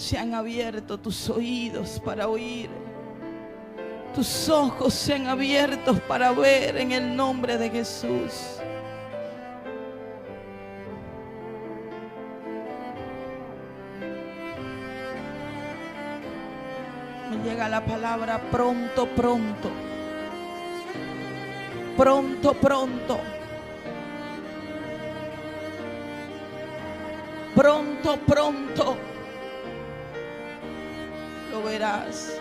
se han abierto tus oídos para oír. Tus ojos se han abierto para ver en el nombre de Jesús. Me llega la palabra pronto, pronto. Pronto, pronto. Pronto, pronto. Lo verás.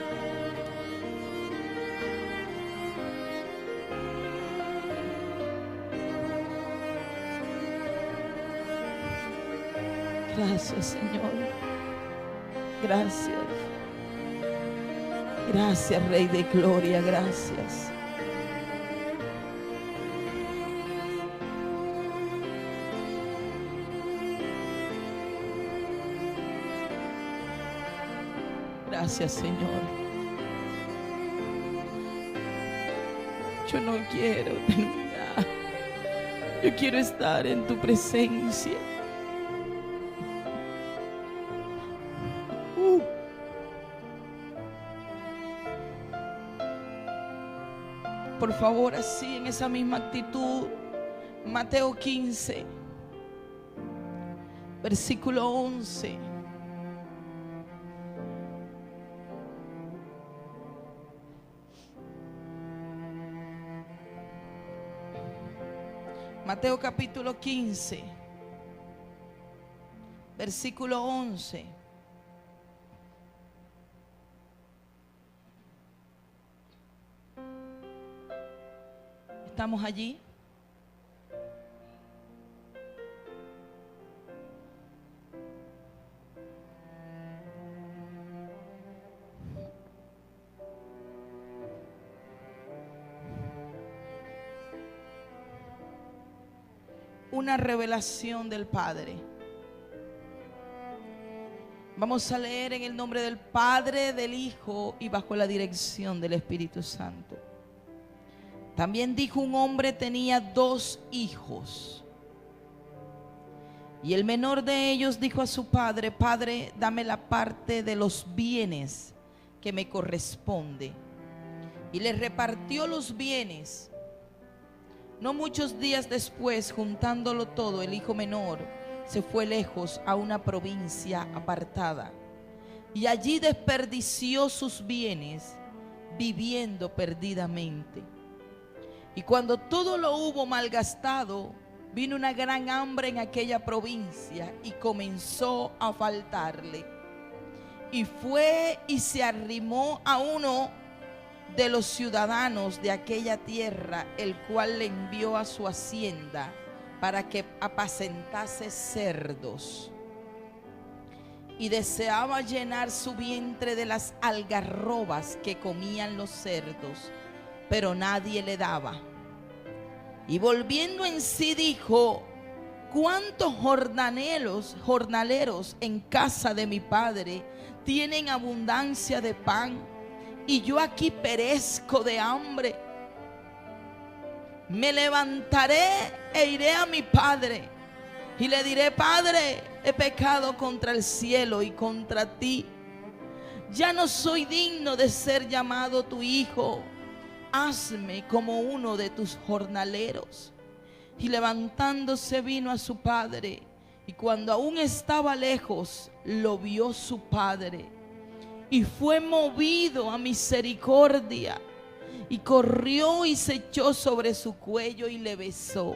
Gracias, Señor. Gracias. Gracias, Rey de Gloria. Gracias. Gracias, Señor. Yo no quiero terminar. Yo quiero estar en tu presencia. Por favor, así en esa misma actitud, Mateo 15, versículo 11. Mateo capítulo 15, versículo 11. ¿Estamos allí? Una revelación del Padre. Vamos a leer en el nombre del Padre, del Hijo y bajo la dirección del Espíritu Santo. También dijo: un hombre tenía 2 hijos. Y el menor de ellos dijo a su padre: Padre, dame la parte de los bienes que me corresponde. Y le repartió los bienes. No muchos días después, juntándolo todo, el hijo menor se fue lejos a una provincia apartada. Y allí desperdició sus bienes, viviendo perdidamente. Y cuando todo lo hubo malgastado, vino una gran hambre en aquella provincia y comenzó a faltarle. Y fue y se arrimó a uno de los ciudadanos de aquella tierra, el cual le envió a su hacienda para que apacentase cerdos. Y deseaba llenar su vientre de las algarrobas que comían los cerdos, pero nadie le daba. Y volviendo en sí dijo: ¿cuántos jornaleros en casa de mi padre tienen abundancia de pan, y yo aquí perezco de hambre? Me levantaré e iré a mi padre, y le diré: Padre, he pecado contra el cielo y contra ti. Ya no soy digno de ser llamado tu hijo. Hazme como uno de tus jornaleros. Y levantándose vino a su padre, y cuando aún estaba lejos, lo vio su padre, y fue movido a misericordia, y corrió y se echó sobre su cuello y le besó.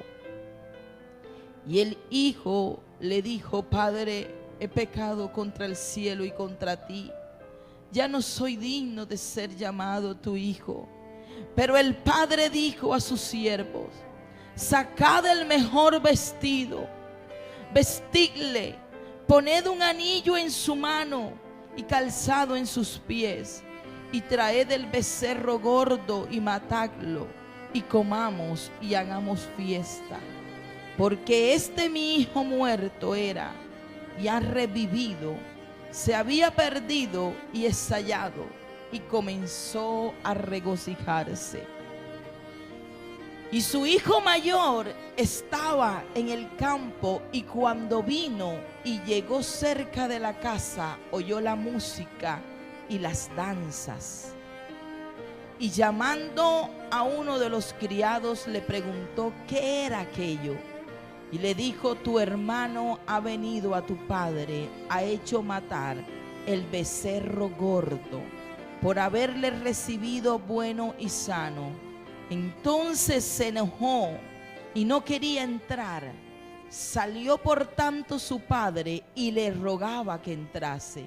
Y el hijo le dijo: Padre, he pecado contra el cielo y contra ti. Ya no soy digno de ser llamado tu hijo. Pero el padre dijo a sus siervos: sacad el mejor vestido, vestidle, poned un anillo en su mano y calzado en sus pies, y traed el becerro gordo y matadlo, y comamos y hagamos fiesta. Porque mi hijo muerto era y ha revivido, se había perdido y es hallado. Y comenzó a regocijarse. Y su hijo mayor estaba en el campo, y cuando vino y llegó cerca de la casa, oyó la música y las danzas. Y llamando a uno de los criados, le preguntó qué era aquello. Y le dijo: tu hermano ha venido a tu padre, ha hecho matar el becerro gordo, por haberle recibido bueno y sano. Entonces se enojó y no quería entrar. Salió por tanto su padre y le rogaba que entrase.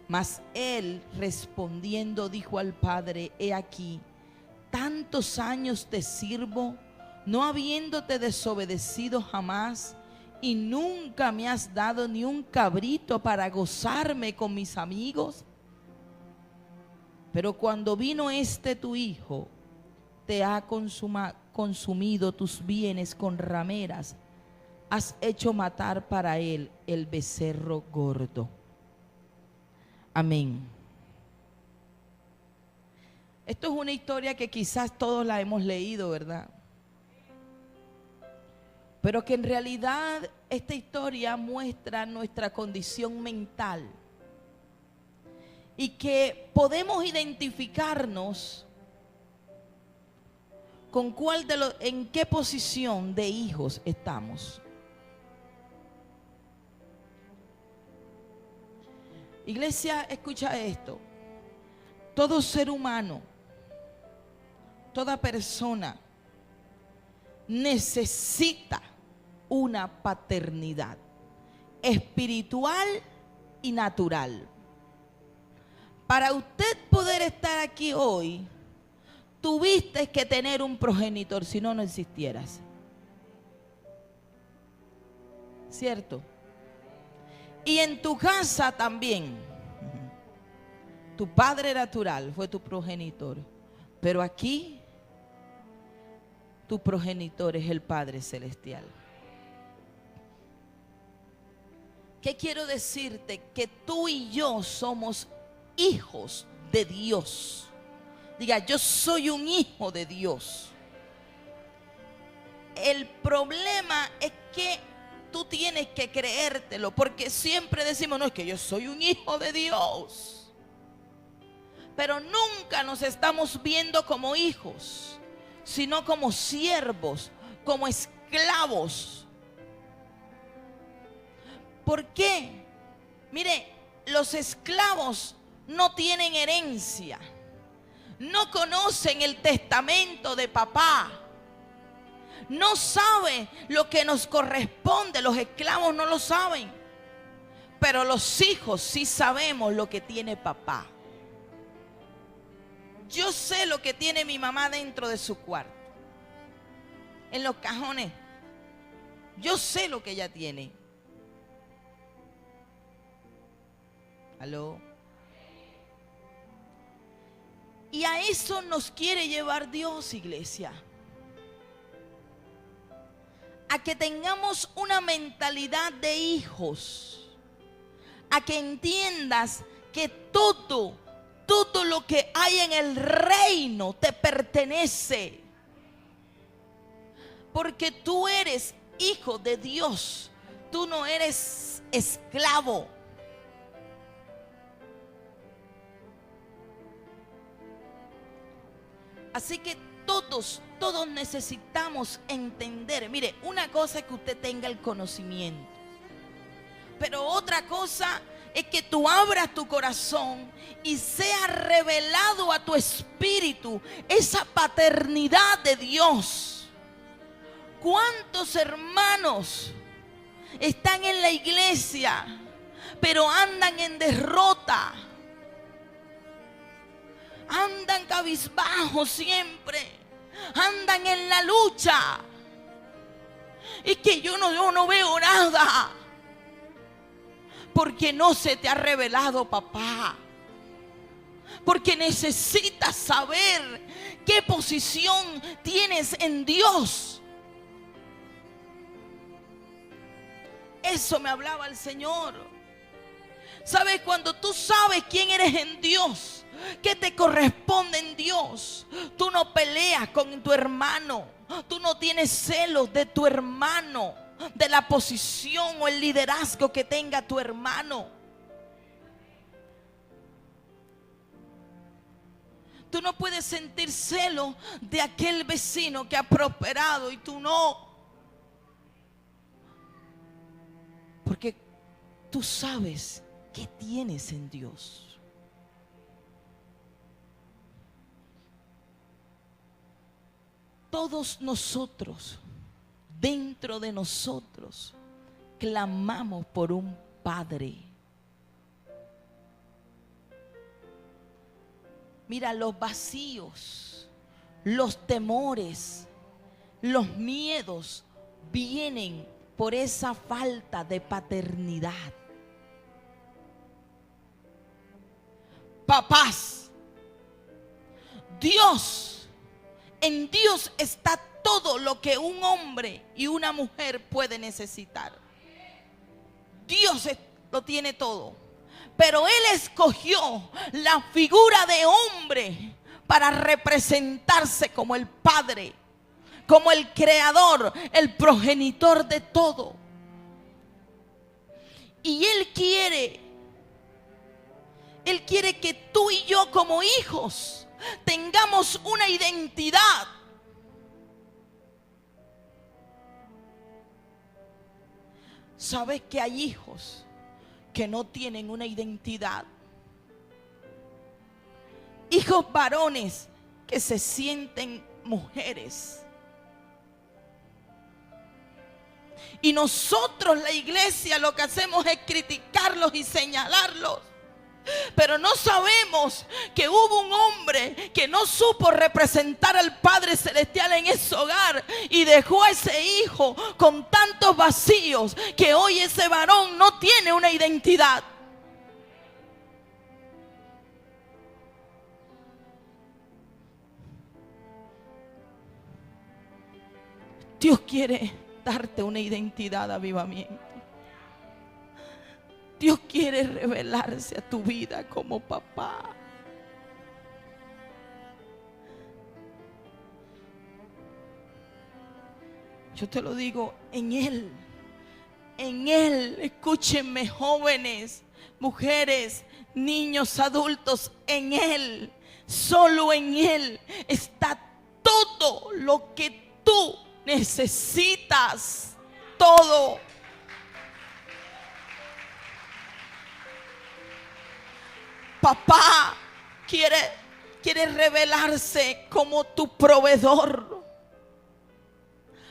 Mas él respondiendo dijo al padre: he aquí, tantos años te sirvo, no habiéndote desobedecido jamás, y nunca me has dado ni un cabrito para gozarme con mis amigos. Pero cuando vino tu hijo, te ha consumido tus bienes con rameras, has hecho matar para él el becerro gordo. Amén. Esto es una historia que quizás todos la hemos leído, ¿verdad? Pero que en realidad esta historia muestra nuestra condición mental y que podemos identificarnos con en qué posición de hijos estamos. Iglesia, escucha esto. Todo ser humano, toda persona necesita una paternidad espiritual y natural. Para usted poder estar aquí hoy, tuviste que tener un progenitor, si no, no existieras. ¿Cierto? Y en tu casa también. Tu padre natural fue tu progenitor. Pero aquí, tu progenitor es el Padre Celestial. ¿Qué quiero decirte? Que tú y yo somos hijos de Dios. Diga: yo soy un hijo de Dios. El problema es que tú tienes que creértelo, porque siempre decimos: no, es que yo soy un hijo de Dios. Pero nunca nos estamos viendo como hijos, sino como siervos, como esclavos. ¿Por qué? Mire, los esclavos no tienen herencia. No conocen el testamento de papá. No saben lo que nos corresponde. Los esclavos no lo saben. Pero los hijos sí sabemos lo que tiene papá. Yo sé lo que tiene mi mamá dentro de su cuarto, en los cajones. Yo sé lo que ella tiene. ¿Aló? Y a eso nos quiere llevar Dios, iglesia. A que tengamos una mentalidad de hijos. A que entiendas que todo lo que hay en el reino te pertenece. Porque tú eres hijo de Dios. Tú no eres esclavo. Así que todos necesitamos entender. Mire, una cosa es que usted tenga el conocimiento, pero otra cosa es que tú abras tu corazón y sea revelado a tu espíritu esa paternidad de Dios. ¿Cuántos hermanos están en la iglesia, pero andan en derrota? Andan cabizbajos siempre. Andan en la lucha. Y que yo no veo nada. Porque no se te ha revelado papá. Porque necesitas saber qué posición tienes en Dios. Eso me hablaba el Señor. ¿Sabes? Cuando tú sabes quién eres en Dios, qué te corresponde en Dios, tú no peleas con tu hermano. Tú no tienes celos de tu hermano, de la posición o el liderazgo que tenga tu hermano. Tú no puedes sentir celo de aquel vecino que ha prosperado y tú no. Porque tú sabes qué tienes en Dios. Todos nosotros, dentro de nosotros, clamamos por un Padre. Mira, los vacíos, los temores, los miedos vienen por esa falta de paternidad. Papás, Dios, en Dios está todo lo que un hombre y una mujer puede necesitar. Dios lo tiene todo. Pero Él escogió la figura de hombre para representarse como el Padre, como el creador, el progenitor de todo. Y Él quiere que tú y yo como hijos tengamos una identidad. ¿Sabes que hay hijos que no tienen una identidad? Hijos varones que se sienten mujeres. Y nosotros, la iglesia, lo que hacemos es criticarlos y señalarlos. Pero no sabemos que hubo un hombre que no supo representar al Padre Celestial en ese hogar y dejó a ese hijo con tantos vacíos que hoy ese varón no tiene una identidad. Dios quiere darte una identidad, avivamiento. Dios quiere revelarse a tu vida como papá. Yo te lo digo, en Él, escúchenme jóvenes, mujeres, niños, adultos, en Él, solo en Él está todo lo que tú necesitas, todo. Papá quiere revelarse como tu proveedor.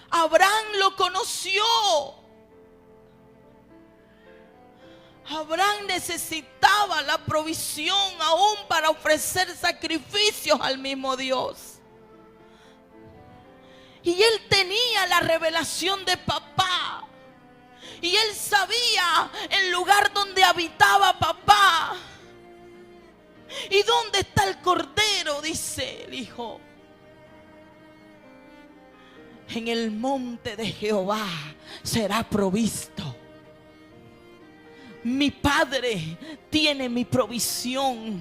Abraham lo conoció. Abraham necesitaba la provisión aún para ofrecer sacrificios al mismo Dios. Y él tenía la revelación de papá. Y él sabía el lugar donde habitaba papá. ¿Y dónde está el cordero?, dice el hijo. En el monte de Jehová será provisto. Mi Padre tiene mi provisión.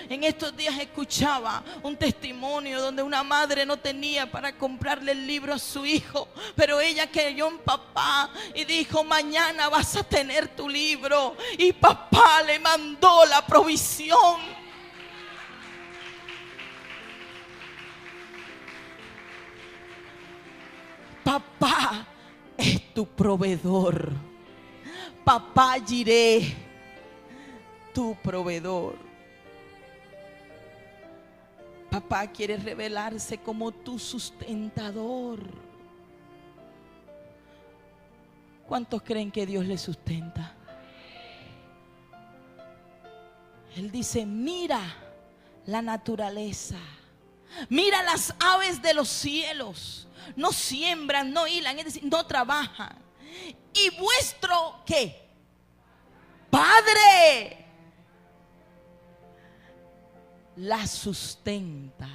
En estos días escuchaba un testimonio donde una madre no tenía para comprarle el libro a su hijo, pero ella creyó en papá y dijo: mañana vas a tener tu libro. Y papá le mandó la provisión. Papá es tu proveedor. Papá Jireh, tu proveedor. Papá quiere revelarse como tu sustentador. ¿Cuántos creen que Dios les sustenta? Él dice: mira la naturaleza, mira las aves de los cielos. No siembran, no hilan, es decir, no trabajan. ¿Y vuestro qué? Padre la sustenta.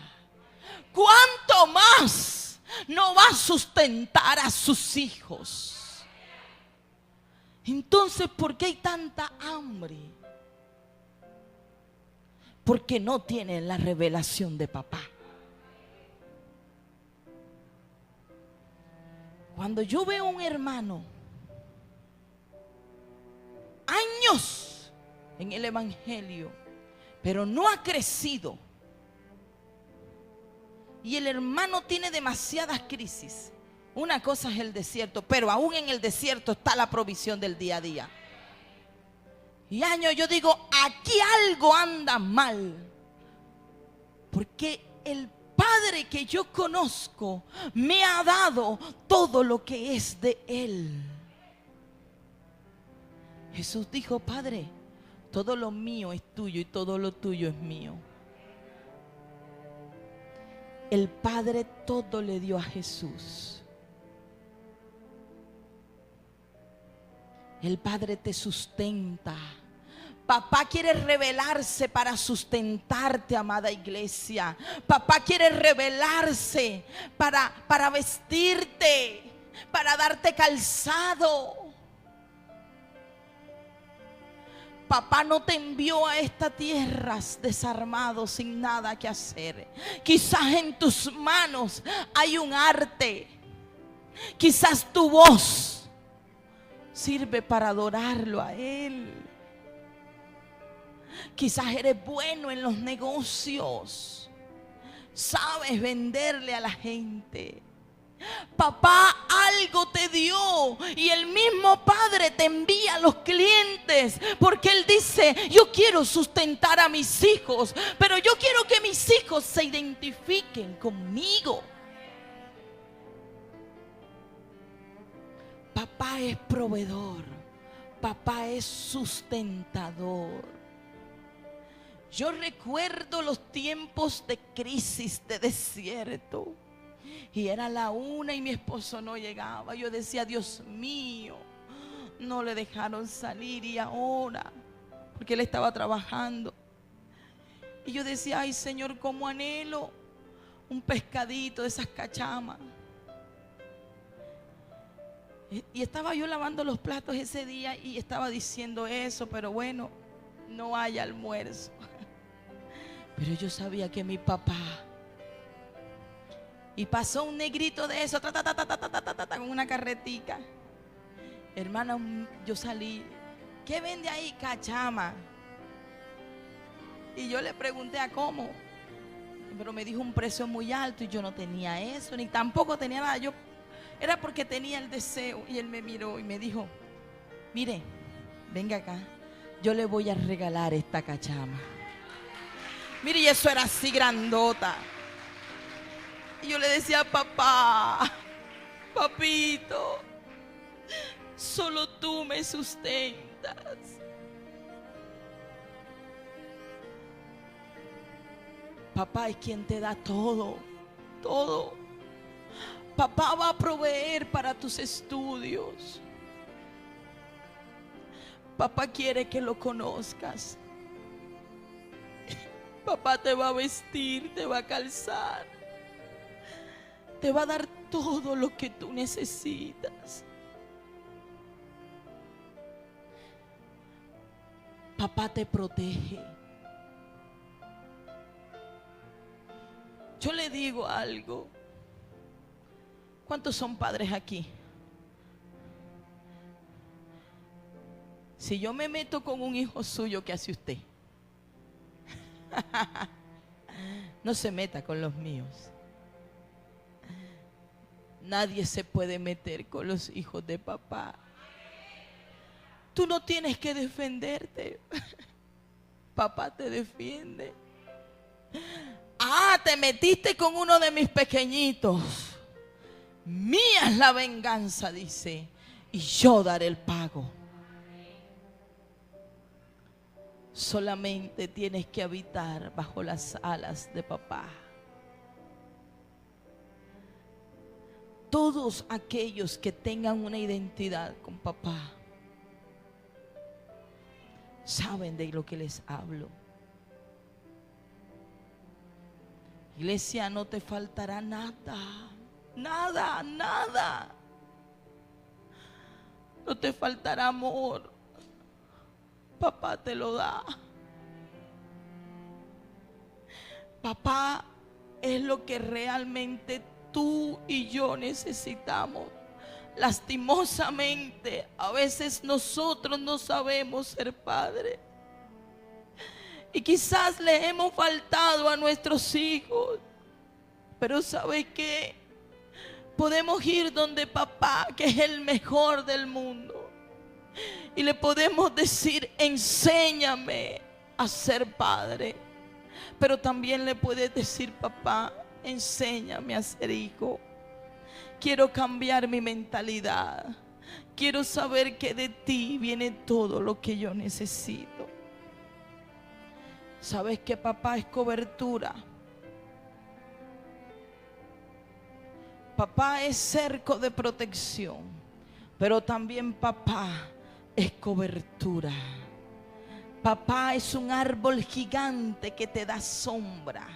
¿Cuánto más no va a sustentar a sus hijos? Entonces, ¿por qué hay tanta hambre? Porque no tienen la revelación de papá. Cuando yo veo a un hermano años en el evangelio, pero no ha crecido, y el hermano tiene demasiadas crisis. Una cosa es el desierto, pero aún en el desierto está la provisión del día a día. Y años yo digo, aquí algo anda mal, porque el Padre que yo conozco me ha dado todo lo que es de Él. Jesús dijo: Padre, todo lo mío es tuyo y todo lo tuyo es mío. El Padre todo le dio a Jesús. El Padre te sustenta. Papá quiere revelarse para sustentarte, amada iglesia. Papá quiere revelarse para vestirte, para darte calzado. Papá no te envió a esta tierra desarmado, sin nada que hacer. Quizás en tus manos hay un arte. Quizás tu voz sirve para adorarlo a Él. Quizás eres bueno en los negocios. Sabes venderle a la gente. Papá algo te dio, y el mismo Padre te envía a los clientes, porque Él dice: yo quiero sustentar a mis hijos, pero yo quiero que mis hijos se identifiquen conmigo. Papá es proveedor. Papá es sustentador. Yo recuerdo los tiempos de crisis, de desierto. Y era la 1 y mi esposo no llegaba. Yo decía: Dios mío, no le dejaron salir, y ahora, porque él estaba trabajando. Y yo decía: ay, Señor, cómo anhelo un pescadito de esas cachamas. Y estaba yo lavando los platos ese día y estaba diciendo eso, pero bueno, no hay almuerzo. Pero yo sabía que mi papá, y pasó un negrito de eso, con una carretica. Hermana, yo salí: ¿qué vende ahí? Cachama. Y yo le pregunté a cómo, pero me dijo un precio muy alto, y yo no tenía eso, ni tampoco tenía nada. Yo era porque tenía el deseo. Y él me miró y me dijo: mire, venga acá, yo le voy a regalar esta cachama. Mire, y eso era así grandota. Y yo le decía: papá, papito, solo tú me sustentas. Papá es quien te da todo, todo. Papá va a proveer para tus estudios. Papá quiere que lo conozcas. Papá te va a vestir, te va a calzar, te va a dar todo lo que tú necesitas. Papá te protege. Yo le digo algo. ¿Cuántos son padres aquí? Si yo me meto con un hijo suyo, ¿qué hace usted? No se meta con los míos. Nadie se puede meter con los hijos de papá. Tú no tienes que defenderte. Papá te defiende. Ah, te metiste con uno de mis pequeñitos. Mía es la venganza, dice, y yo daré el pago. Solamente tienes que habitar bajo las alas de papá. Todos aquellos que tengan una identidad con papá saben de lo que les hablo. Iglesia, no te faltará nada, nada, nada. No te faltará amor. Papá te lo da. Papá es lo que realmente tú y yo necesitamos lastimosamente, a veces nosotros no sabemos ser padres. Y quizás le hemos faltado a nuestros hijos. Pero ¿sabe qué? Podemos ir donde papá, que es el mejor del mundo, y le podemos decir: enséñame a ser padre. Pero también le puedes decir: papá, enséñame a ser hijo. Quiero cambiar mi mentalidad. Quiero saber que de ti viene todo lo que yo necesito. ¿Sabes que papá es cobertura? Papá es cerco de protección, pero también papá es cobertura. Papá es un árbol gigante que te da sombra.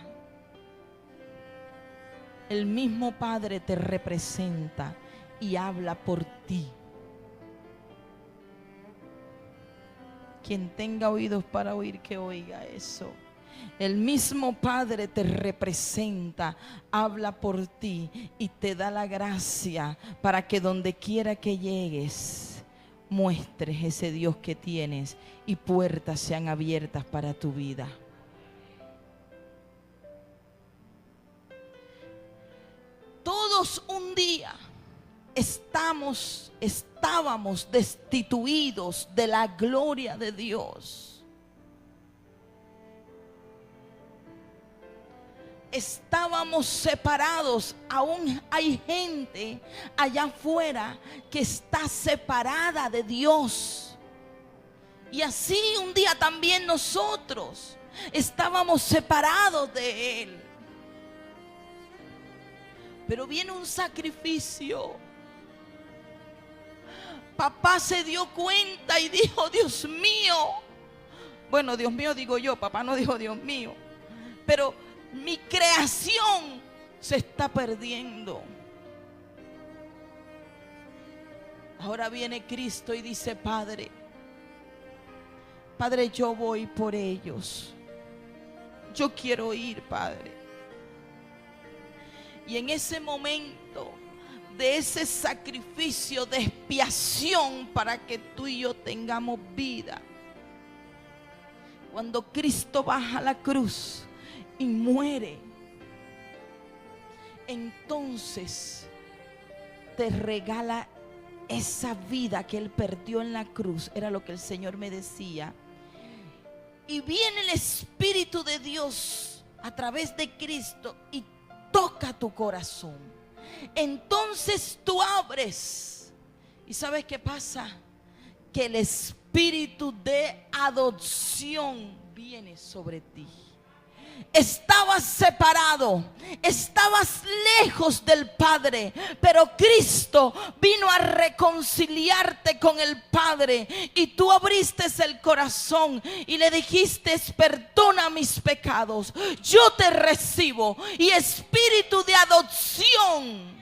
El mismo Padre te representa y habla por ti. Quien tenga oídos para oír, que oiga eso. El mismo Padre te representa, habla por ti y te da la gracia para que donde quiera que llegues, muestres ese Dios que tienes y puertas sean abiertas para tu vida. Todos un día estábamos destituidos de la gloria de Dios. Estábamos separados. Aún hay gente allá afuera que está separada de Dios. Y así un día también nosotros estábamos separados de Él. Pero viene un sacrificio. Papá se dio cuenta y dijo: Dios mío. Bueno, Dios mío digo yo, papá no dijo Dios mío. Pero mi creación se está perdiendo. Ahora viene Cristo y dice: Padre, Padre, yo voy por ellos. Yo quiero ir, Padre. Y en ese momento de ese sacrificio de expiación para que tú y yo tengamos vida, cuando Cristo baja a la cruz y muere, entonces te regala esa vida que Él perdió en la cruz. Era lo que el Señor me decía. Y viene el Espíritu de Dios a través de Cristo y toca tu corazón. Entonces tú abres. ¿Y sabes qué pasa? Que el espíritu de adopción viene sobre ti. Estabas separado, estabas lejos del Padre, pero Cristo vino a reconciliarte con el Padre y tú abriste el corazón y le dijiste: perdona mis pecados, yo te recibo. Y espíritu de adopción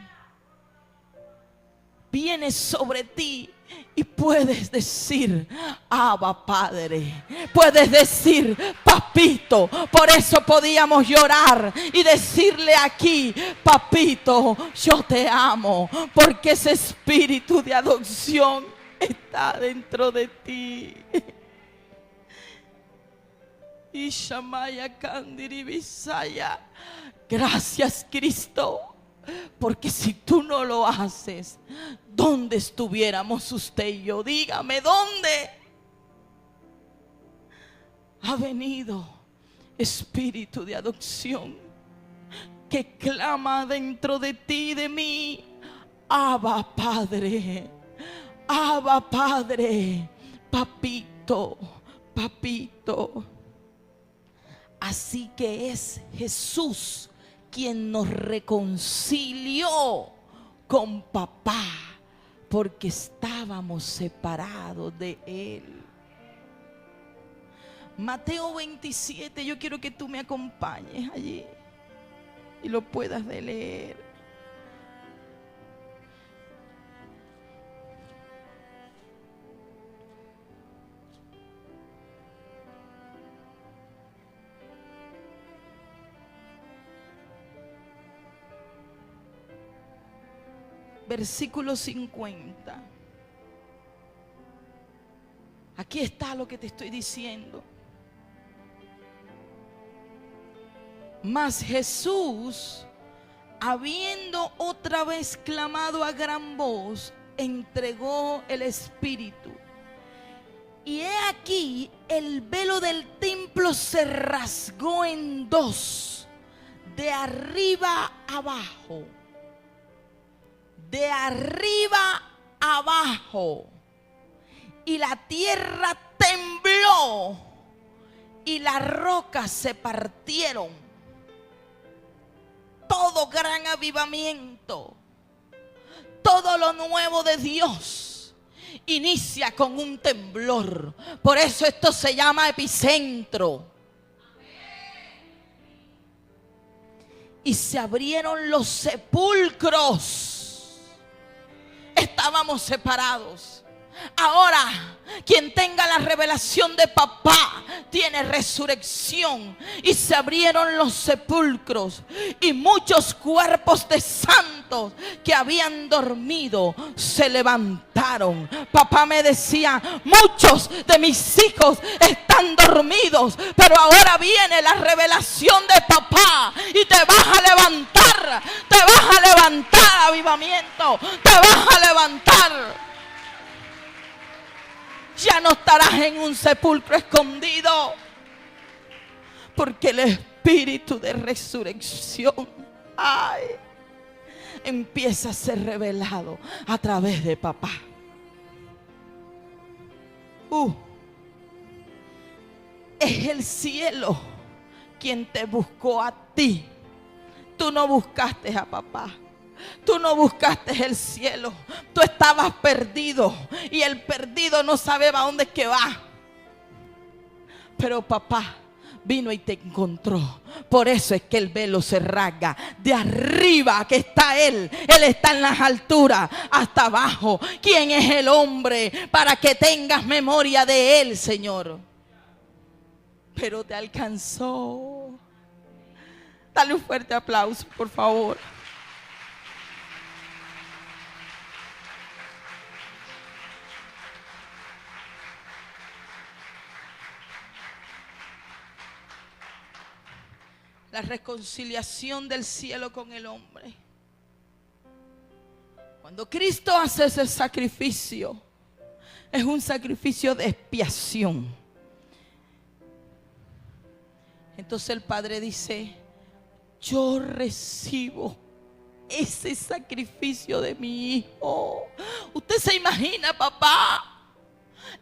viene sobre ti. Y puedes decir: Abba, Padre. Puedes decir: Papito. Por eso podíamos llorar y decirle aquí: Papito, yo te amo. Porque ese espíritu de adopción está dentro de ti. Y Shamaya Kandiri Bisaya. Gracias, Cristo. Porque si tú no lo haces, ¿dónde estuviéramos usted y yo? Dígame, ¿dónde? Ha venido espíritu de adopción que clama dentro de ti y de mí: Abba, Padre. Abba, Padre. Papito, papito. Así que es Jesús quien nos reconcilió con papá, porque estábamos separados de Él. Mateo 27, yo quiero que tú me acompañes allí y lo puedas de leer. versículo 50. Aquí está lo que te estoy diciendo. Mas Jesús, habiendo otra vez clamado a gran voz, entregó el Espíritu. Y he aquí, el velo del templo se rasgó en dos, de arriba abajo. De arriba abajo. Y la tierra tembló y las rocas se partieron. Todo gran avivamiento, todo lo nuevo de Dios inicia con un temblor. Por eso esto se llama epicentro. Y se abrieron los sepulcros. Estábamos separados. Ahora, quien tenga la revelación de papá tiene resurrección. Y se abrieron los sepulcros y muchos cuerpos de santos que habían dormido se levantaron. Papá me decía: muchos de mis hijos están dormidos, pero ahora viene la revelación de papá y te vas a levantar. Te vas a levantar, avivamiento. Te vas a levantar. Ya no estarás en un sepulcro escondido, porque el espíritu de resurrección, empieza a ser revelado a través de papá. Es el cielo quien te buscó a ti. Tú no buscaste a papá. Tú no buscaste el cielo. Tú estabas perdido y el perdido no sabe a dónde es que va. Pero papá vino y te encontró. Por eso es que el velo se rasga. De arriba que está Él. Él está en las alturas hasta abajo. ¿Quién es el hombre para que tengas memoria de Él, Señor? Pero te alcanzó. Dale un fuerte aplauso, por favor. La reconciliación del cielo con el hombre. Cuando Cristo hace ese sacrificio, es un sacrificio de expiación. Entonces el Padre dice: yo recibo ese sacrificio de mi hijo. Usted se imagina, papá,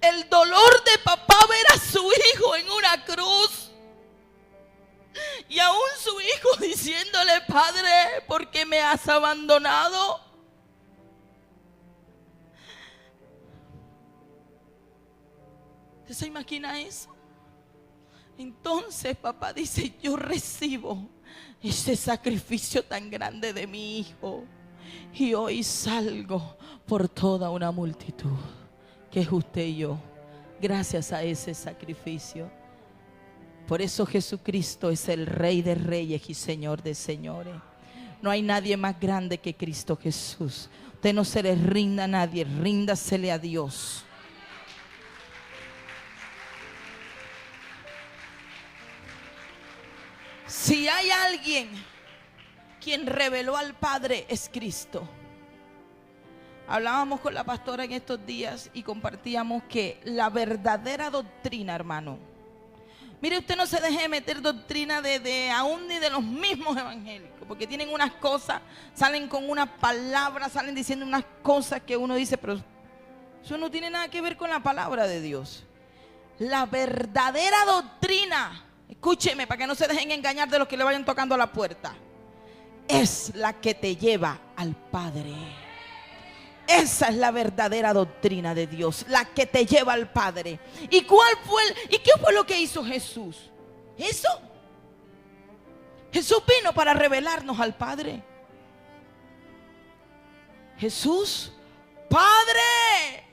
el dolor de papá ver a su hijo en una cruz. Y aún su hijo diciéndole: Padre, ¿por qué me has abandonado? ¿Usted se imagina eso? Entonces papá dice: yo recibo ese sacrificio tan grande de mi hijo. Y hoy salgo por toda una multitud, que es usted y yo, gracias a ese sacrificio. Por eso Jesucristo es el Rey de Reyes y Señor de Señores. No hay nadie más grande que Cristo Jesús. Usted no se le rinda a nadie, ríndasele a Dios. Si hay alguien quien reveló al Padre, es Cristo. Hablábamos con la pastora en estos días y compartíamos que la verdadera doctrina, hermano, mire, usted no se deje meter doctrina aún ni de los mismos evangélicos, porque tienen unas cosas, salen con unas palabras, salen diciendo unas cosas que uno dice, pero eso no tiene nada que ver con la palabra de Dios. La verdadera doctrina, escúcheme para que no se dejen engañar de los que le vayan tocando a la puerta, es la que te lleva al Padre. Esa es la verdadera doctrina de Dios, la que te lleva al Padre. ¿Y qué fue lo que hizo Jesús? Eso. Jesús vino para revelarnos al Padre. Jesús, Padre,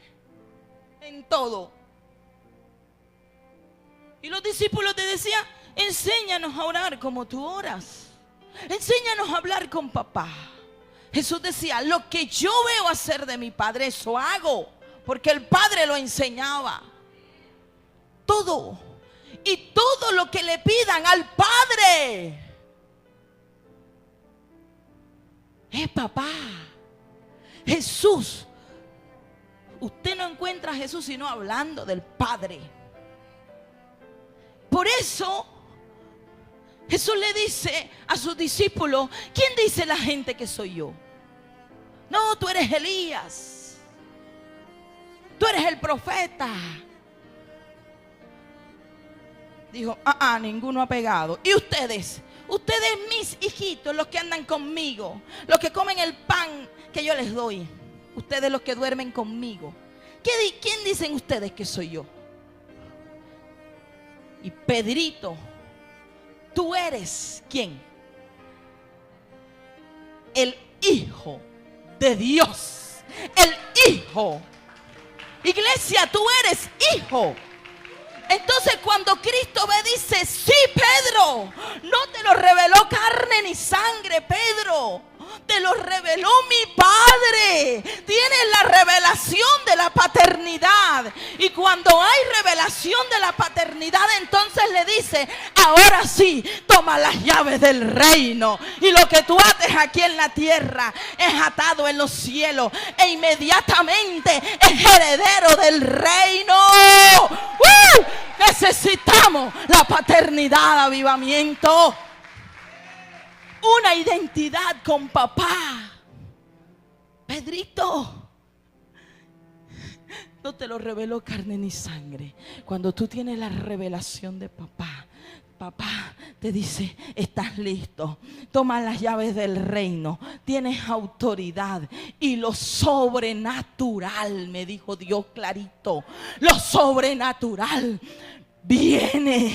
en todo. Y los discípulos te decían: enséñanos a orar como tú oras. Enséñanos a hablar con papá. Jesús decía, lo que yo veo hacer de mi Padre, eso hago, porque el Padre lo enseñaba. Todo. Y todo lo que le pidan al Padre es papá. Jesús, usted no encuentra a Jesús sino hablando del Padre. Por eso Jesús le dice a sus discípulos, ¿quién dice la gente que soy yo? No, tú eres Elías, tú eres el profeta. Dijo, ninguno ha pegado. ¿Y ustedes? Ustedes, mis hijitos, los que andan conmigo, los que comen el pan que yo les doy, ustedes los que duermen conmigo, ¿quién dicen ustedes que soy yo? Y Pedrito, ¿tú eres quién? El Hijo de Dios. El Hijo. Iglesia, tú eres hijo. Entonces cuando Cristo ve, dice, sí, Pedro, no te lo reveló carne ni sangre, Pedro, te lo reveló mi Padre. Tienes la revelación de la paternidad. Y cuando hay revelación de la paternidad, entonces le dice, ahora sí, toma las llaves del reino. Y lo que tú ates aquí en la tierra es atado en los cielos. E inmediatamente es heredero del reino. Necesitamos la paternidad, avivamiento. Una identidad con papá. Pedrito, no te lo reveló carne ni sangre. Cuando tú tienes la revelación de papá, papá te dice, estás listo, toma las llaves del reino, tienes autoridad. Y lo sobrenatural, me dijo Dios clarito, lo sobrenatural viene.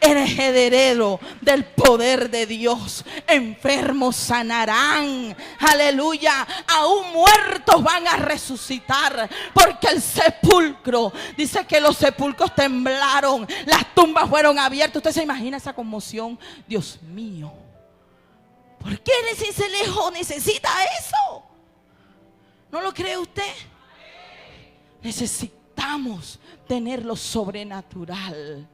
Eres heredero del poder de Dios. Enfermos sanarán, aleluya. Aún muertos van a resucitar, porque el sepulcro, dice que los sepulcros temblaron, las tumbas fueron abiertas. Usted se imagina esa conmoción. Dios mío, ¿por qué ese Cincelejo necesita eso? ¿No lo cree usted? Necesitamos tener lo sobrenatural.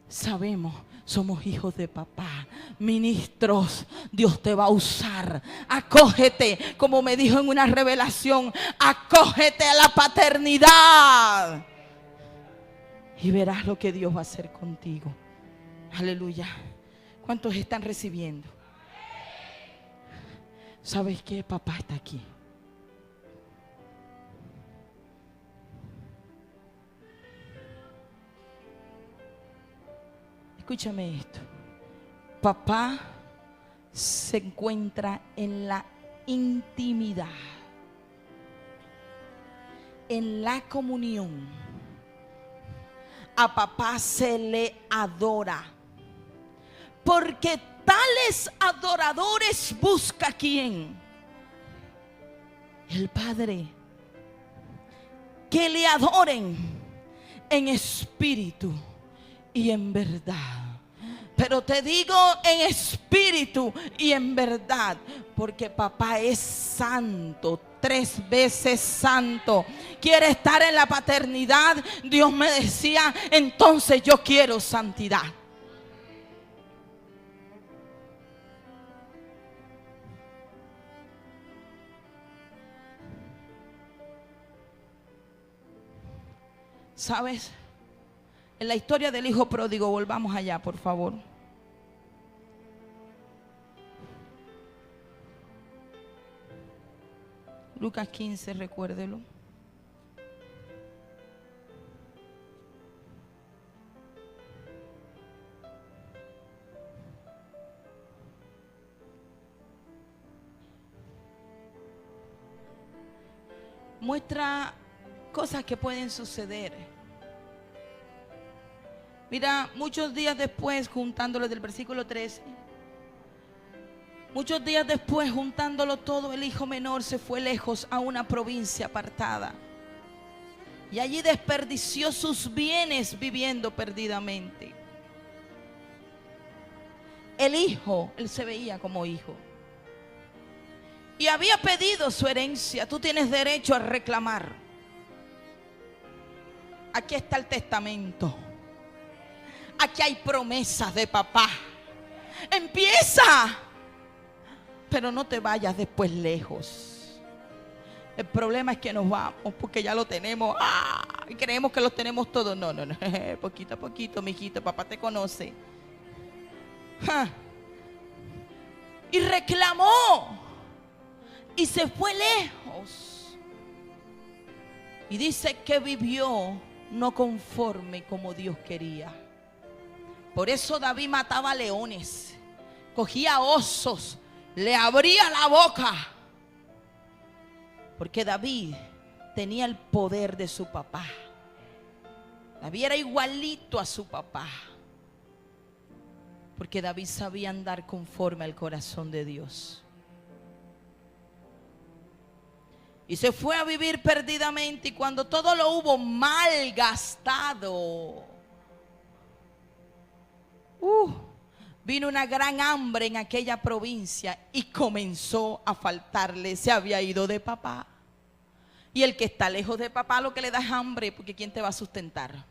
Sabemos, somos hijos de papá, ministros. Dios te va a usar. Acógete, como me dijo en una revelación, acógete a la paternidad y verás lo que Dios va a hacer contigo. Aleluya. ¿Cuántos están recibiendo? ¿Sabes qué? Papá está aquí. Escúchame esto. Papá se encuentra en la intimidad, en la comunión. A papá se le adora, porque tales adoradores busca ¿quién? El Padre. Que le adoren en espíritu y en verdad. Pero te digo en espíritu y en verdad, porque papá es santo, 3 veces santo. Quiere estar en la paternidad. Dios me decía, entonces yo quiero santidad. ¿Sabes? En la historia del hijo pródigo, volvamos allá, por favor. Lucas 15, recuérdelo. Muestra cosas que pueden suceder. Mira, muchos días después, juntándolo del versículo 13, muchos días después, juntándolo todo, el hijo menor se fue lejos a una provincia apartada. Y allí desperdició sus bienes viviendo perdidamente. el hijo, él se veía como hijo. Y había pedido su herencia. Tú tienes derecho a reclamar. Aquí está el testamento. Aquí hay promesas de papá. Empieza. Pero no te vayas después lejos. El problema es que nos vamos porque ya lo tenemos. Y creemos que lo tenemos todo. No. Poquito a poquito, mijito. Papá te conoce. Y reclamó. Y se fue lejos. Y dice que vivió no conforme como Dios quería. Por eso David mataba leones, cogía osos, le abría la boca. Porque David tenía el poder de su papá. David era igualito a su papá. Porque David sabía andar conforme al corazón de Dios. Y se fue a vivir perdidamente. Y cuando todo lo hubo malgastado, vino una gran hambre en aquella provincia. Y comenzó a faltarle. Se había ido de papá. Y el que está lejos de papá, lo que le da es hambre. Porque ¿quién te va a sustentar?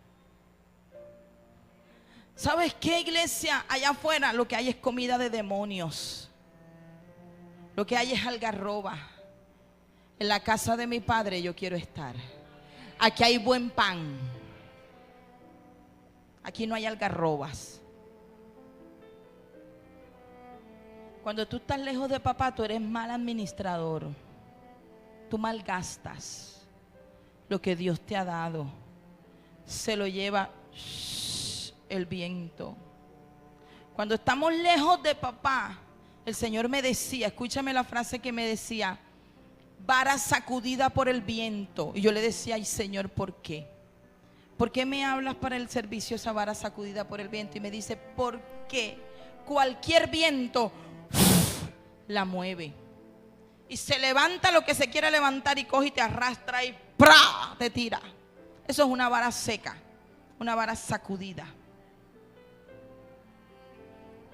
¿Sabes qué, iglesia? Allá afuera lo que hay es comida de demonios. Lo que hay es algarroba. En la casa de mi padre yo quiero estar. Aquí hay buen pan. Aquí no hay algarrobas. Cuando tú estás lejos de papá, tú eres mal administrador. Tú malgastas lo que Dios te ha dado. Se lo lleva el viento. Cuando estamos lejos de papá, el Señor me decía, escúchame la frase que me decía: vara sacudida por el viento. Y yo le decía: ay, Señor, ¿por qué? ¿Por qué me hablas para el servicio esa vara sacudida por el viento? Y me dice: porque cualquier viento la mueve. Y se levanta lo que se quiera levantar y coge y te arrastra y ¡pra! Te tira. Eso es una vara seca, una vara sacudida.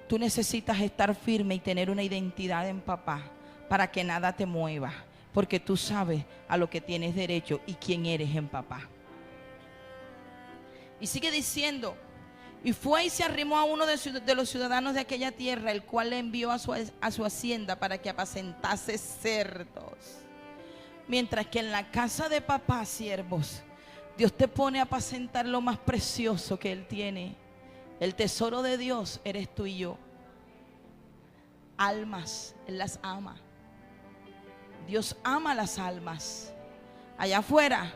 Tú necesitas estar firme y tener una identidad en papá para que nada te mueva. Porque tú sabes a lo que tienes derecho y quién eres en papá. Y sigue diciendo: y fue y se arrimó a uno de los ciudadanos de aquella tierra, el cual le envió a su hacienda para que apacentase cerdos. Mientras que en la casa de papá, siervos, Dios te pone a apacentar lo más precioso que Él tiene. El tesoro de Dios eres tú y yo. Almas, Él las ama. Dios ama las almas. Allá afuera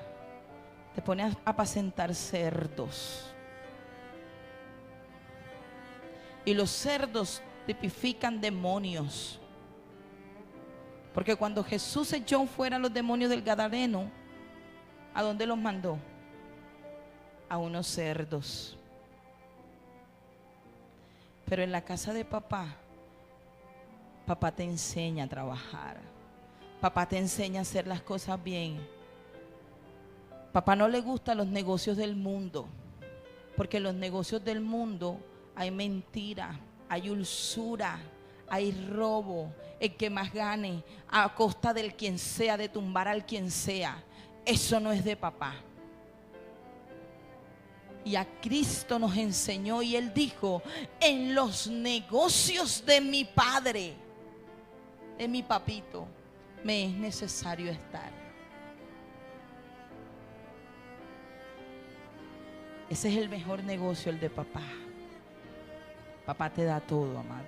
te pone a apacentar cerdos. Y los cerdos tipifican demonios. Porque cuando Jesús echó fuera los demonios del Gadareno, ¿a dónde los mandó? A unos cerdos. Pero en la casa de papá, papá te enseña a trabajar. Papá te enseña a hacer las cosas bien. Papá no le gustan los negocios del mundo, porque en los negocios del mundo hay mentira, hay usura, hay robo. El que más gane a costa del quien sea, de tumbar al quien sea. Eso no es de papá. Y a Cristo nos enseñó y Él dijo: en los negocios de mi Padre, de mi papito, me es necesario estar. Ese es el mejor negocio, el de papá. Papá te da todo, amado.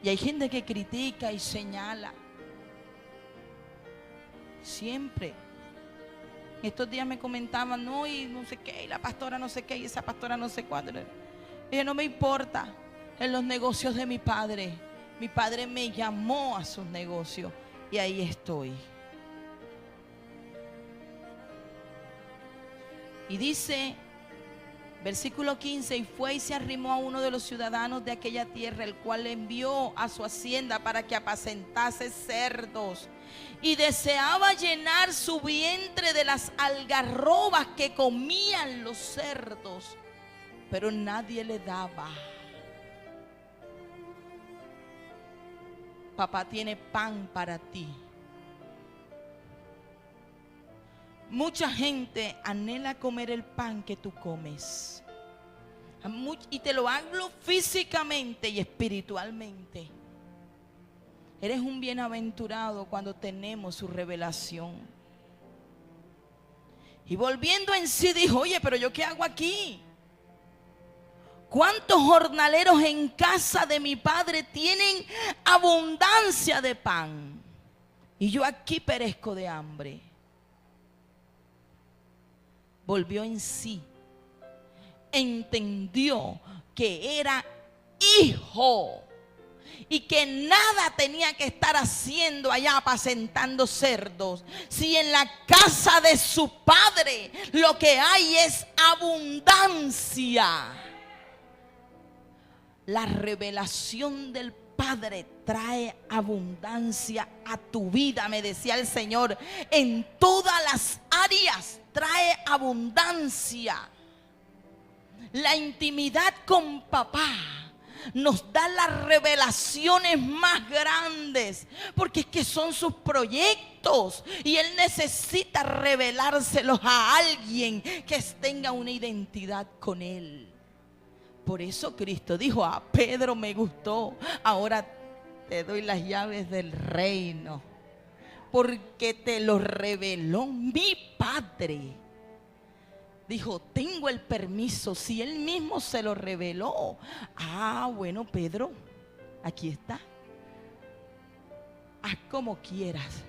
Y hay gente que critica y señala. Siempre. Estos días me comentaban: no, y no sé qué, y la pastora no sé qué, y esa pastora no sé cuándo. Y dije: no me importa. En los negocios de mi padre. Mi padre me llamó a sus negocios. Y ahí estoy. Y dice, versículo 15: y fue y se arrimó a uno de los ciudadanos de aquella tierra, el cual le envió a su hacienda para que apacentase cerdos. Y deseaba llenar su vientre de las algarrobas que comían los cerdos, pero nadie le daba. Papá tiene pan para ti. Mucha gente anhela comer el pan que tú comes. Y te lo hablo físicamente y espiritualmente. Eres un bienaventurado cuando tenemos su revelación. Y volviendo en sí dijo, oye, pero ¿yo qué hago aquí? ¿Cuántos jornaleros en casa de mi padre tienen abundancia de pan? Y yo aquí perezco de hambre. Volvió en sí. Entendió que era hijo y que nada tenía que estar haciendo allá apacentando cerdos, si en la casa de su padre lo que hay es abundancia. La revelación del Padre trae abundancia a tu vida, me decía el Señor. En todas las áreas trae abundancia. La intimidad con papá nos da las revelaciones más grandes, porque es que son sus proyectos y Él necesita revelárselos a alguien que tenga una identidad con Él. Por eso Cristo dijo, a Pedro me gustó, ahora te doy las llaves del reino, porque te lo reveló mi Padre. Dijo, tengo el permiso, si Él mismo se lo reveló. Ah, bueno, Pedro, aquí está. Haz como quieras,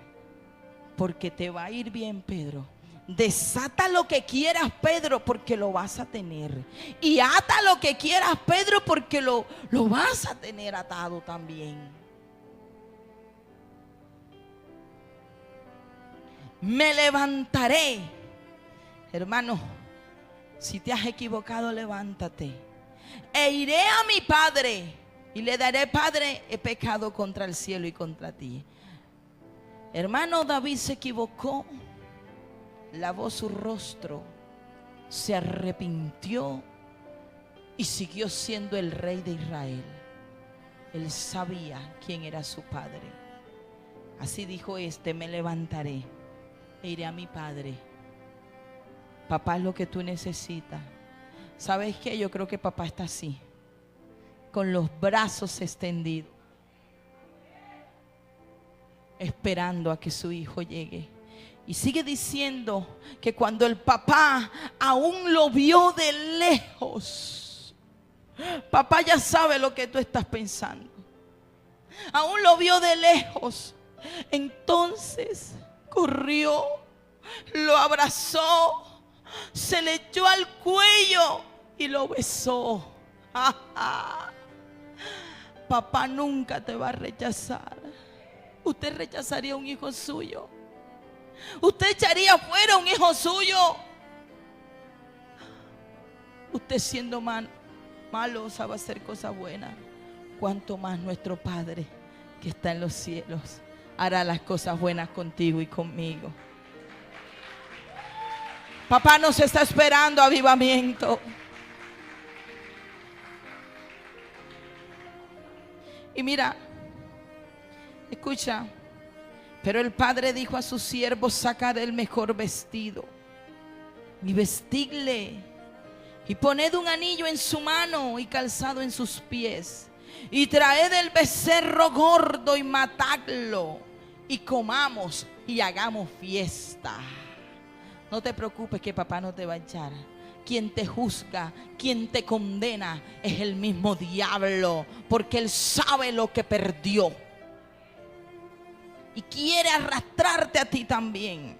porque te va a ir bien, Pedro. Desata lo que quieras, Pedro, porque lo vas a tener. Y ata lo que quieras, Pedro, porque lo vas a tener atado también. Me levantaré. Hermano, si te has equivocado, levántate. E iré a mi Padre y le daré, Padre, he pecado contra el cielo y contra ti. Hermano, David se equivocó. Lavó su rostro, se arrepintió y siguió siendo el rey de Israel. Él sabía quién era su padre. Así dijo me levantaré e iré a mi padre. Papá es lo que tú necesitas. ¿Sabes qué? Yo creo que papá está así, con los brazos extendidos, esperando a que su hijo llegue. Y sigue diciendo que cuando el papá aún lo vio de lejos, papá ya sabe lo que tú estás pensando. Aún lo vio de lejos. Entonces corrió, lo abrazó, se le echó al cuello y lo besó. Papá nunca te va a rechazar. ¿Usted rechazaría a un hijo suyo? ¿Usted echaría fuera a un hijo suyo? Usted siendo malo sabe hacer cosas buenas. Cuanto más nuestro Padre que está en los cielos hará las cosas buenas contigo y conmigo. Papá nos está esperando avivamiento. Y mira, escucha. Pero el padre dijo a sus siervos, sacad el mejor vestido y vestidle, y poned un anillo en su mano y calzado en sus pies, y traed el becerro gordo y matadlo, y comamos y hagamos fiesta. No te preocupes que papá no te va a echar. Quien te juzga, quien te condena es el mismo diablo, porque él sabe lo que perdió y quiere arrastrarte a ti también.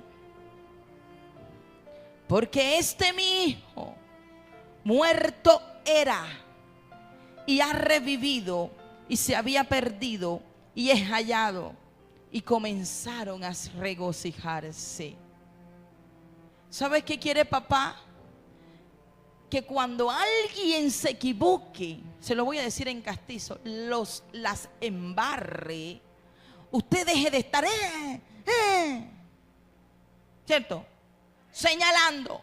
Porque mi hijo muerto era y ha revivido, y se había perdido y es hallado. Y comenzaron a regocijarse. ¿Sabes qué quiere papá? Que cuando alguien se equivoque, se lo voy a decir en castizo, las embarre, usted deje de estar ¿cierto? Señalando.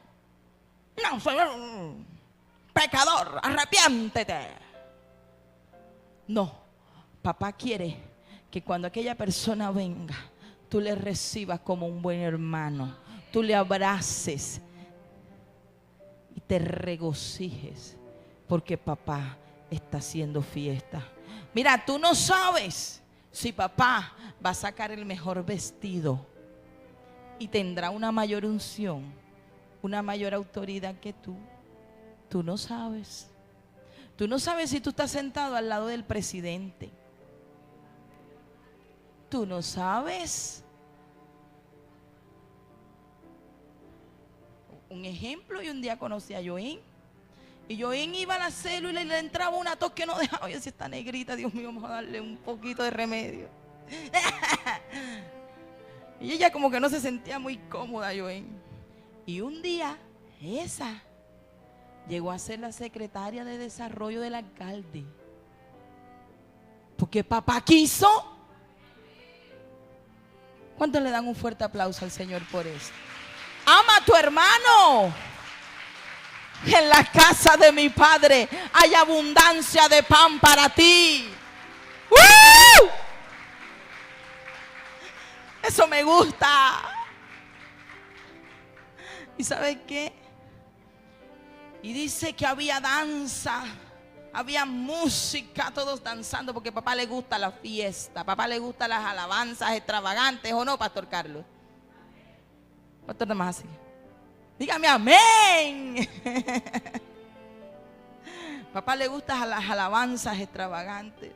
No, soy un pecador, arrepiéntete. No, papá quiere que cuando aquella persona venga, tú le recibas como un buen hermano, tú le abraces y te regocijes porque papá está haciendo fiesta. Mira, tú no sabes si papá va a sacar el mejor vestido y tendrá una mayor unción, una mayor autoridad que tú. Tú no sabes. Tú no sabes si tú estás sentado al lado del presidente. Tú no sabes. Un ejemplo, y un día conocí a Joen. Y Joen iba a la célula y le entraba una tos que no dejaba. Oye, si está negrita, Dios mío, vamos a darle un poquito de remedio. Y ella como que no se sentía muy cómoda, Joen. Y un día, esa llegó a ser la secretaria de desarrollo del alcalde. Porque papá quiso. ¿Cuántos le dan un fuerte aplauso al Señor por eso? Ama a tu hermano. En la casa de mi Padre hay abundancia de pan para ti. ¡Uh! Eso me gusta. ¿Y sabes qué? Y dice que había danza, había música, todos danzando, porque a papá le gusta la fiesta, a papá le gustan las alabanzas extravagantes, ¿o no, Pastor Carlos? Pastor Tomás, así. Dígame amén. Papá le gustan las alabanzas extravagantes.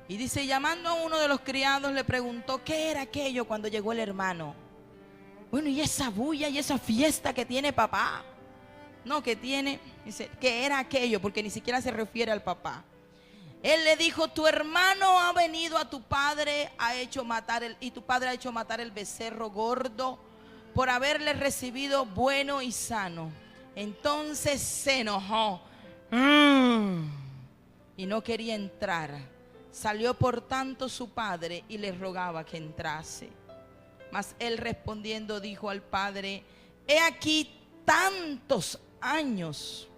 Y dice, llamando a uno de los criados, le preguntó qué era aquello cuando llegó el hermano. Bueno, y esa bulla y esa fiesta que tiene papá. No, que tiene, dice, ¿qué era aquello? Porque ni siquiera se refiere al papá. Él le dijo, tu hermano ha venido a tu padre, y tu padre ha hecho matar el becerro gordo por haberle recibido bueno y sano. Entonces se enojó y no quería entrar. Salió por tanto su padre y le rogaba que entrase. Mas él respondiendo dijo al padre, he aquí tantos años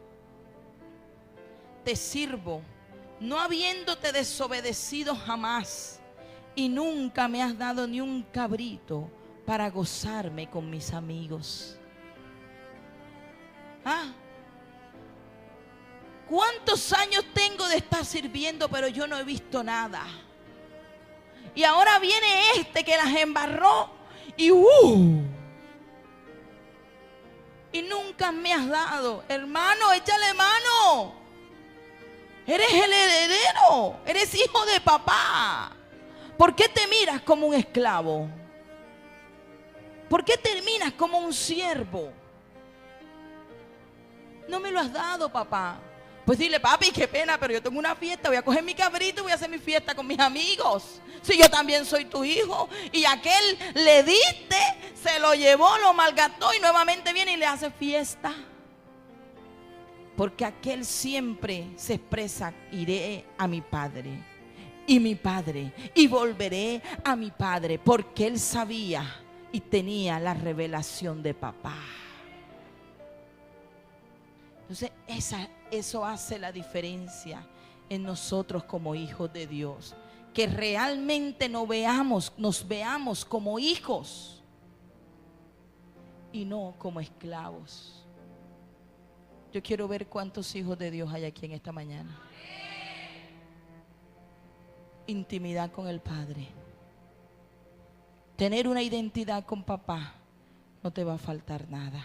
te sirvo, no habiéndote desobedecido jamás, y nunca me has dado ni un cabrito para gozarme con mis amigos. ¿Cuántos años tengo de estar sirviendo, pero yo no he visto nada? Y ahora viene este que las embarró y nunca me has dado. Hermano, échale mano. Eres el heredero, eres hijo de papá. ¿Por qué te miras como un esclavo? ¿Por qué te miras como un siervo? No me lo has dado, papá. Pues dile, papi, qué pena, pero yo tengo una fiesta, voy a coger mi cabrito y voy a hacer mi fiesta con mis amigos. Si yo también soy tu hijo. Y aquel le diste, se lo llevó, lo malgastó y nuevamente viene y le hace fiesta. Porque aquel siempre se expresa, iré a mi padre y volveré a mi padre, porque él sabía y tenía la revelación de papá. Entonces eso hace la diferencia en nosotros como hijos de Dios, que realmente nos veamos como hijos y no como esclavos. Yo quiero ver cuántos hijos de Dios hay aquí en esta mañana. Intimidad con el Padre. Tener una identidad con papá, no te va a faltar nada.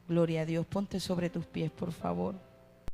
Gloria a Dios. Ponte sobre tus pies, por favor.